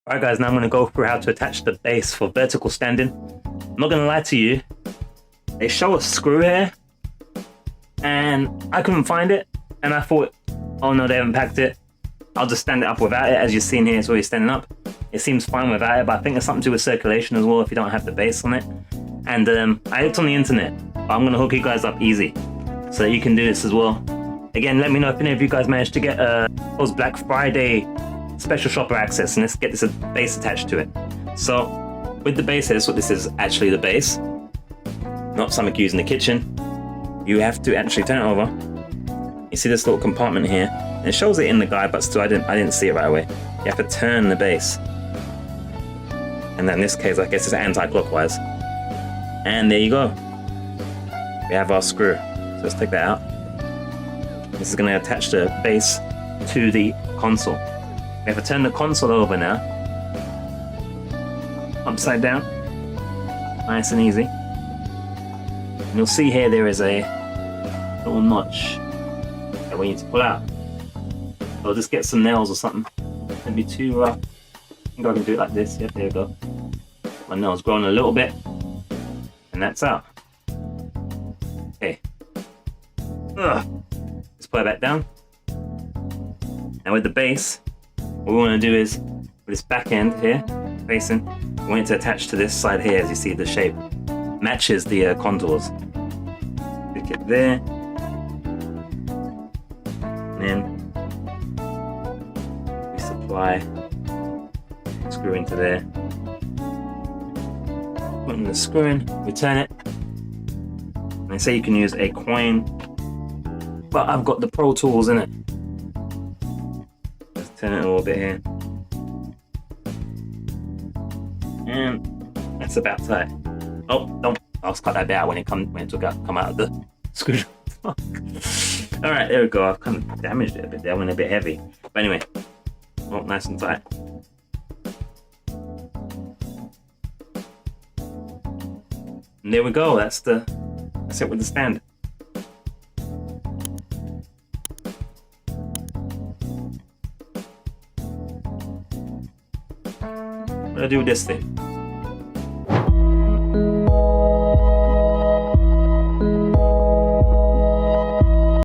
Alright guys, now I'm going to go through how to attach the base for vertical standing. I'm not going to lie to you, they show a screw here and I couldn't find it, and I thought, oh no, they haven't packed it, I'll just stand it up without it. As you've seen here, it's already standing up. It seems fine without it, but I think there's something to do with circulation as well if you don't have the base on it. And I looked on the internet, but I'm going to hook you guys up easy so that you can do this as well. Again, let me know if any of you guys managed to get those Black Friday special shopper access, and let's get this base attached to it. So with the base, here's what this is actually the base, not something you use in the kitchen. You have to actually turn it over. You see this little compartment here, and it shows it in the guide, but still I didn't see it right away. You have to turn the base, and then in this case I guess it's anti-clockwise, and there you go, we have our screw. So let's take that out. This is going to attach the base to the console. We have to turn the console over now, upside down, nice and easy. And you'll see here there is a little notch that we need to pull out. So I'll just get some nails or something. Don't be too rough. I think I can do it like this. Yep, there we go. My nail's grown a little bit, and that's out. Okay. Let's put it back down. Now with the base, what we want to do is, with this back end here, facing, we want it to attach to this side here. As you see, the shape matches the contours. Stick it there, and then we supply, screw into there, put in the screw in, we turn it, and they say you can use a coin, but I've got the Pro Tools in it. Turn it a little bit here, and that's about tight. Oh, don't! I'll cut that bit out when it come out of the screw. All right, there we go. I've kind of damaged it a bit there. I went a bit heavy, but anyway, oh, nice and tight. And there we go. That's it with the stand. What do I do with this thing?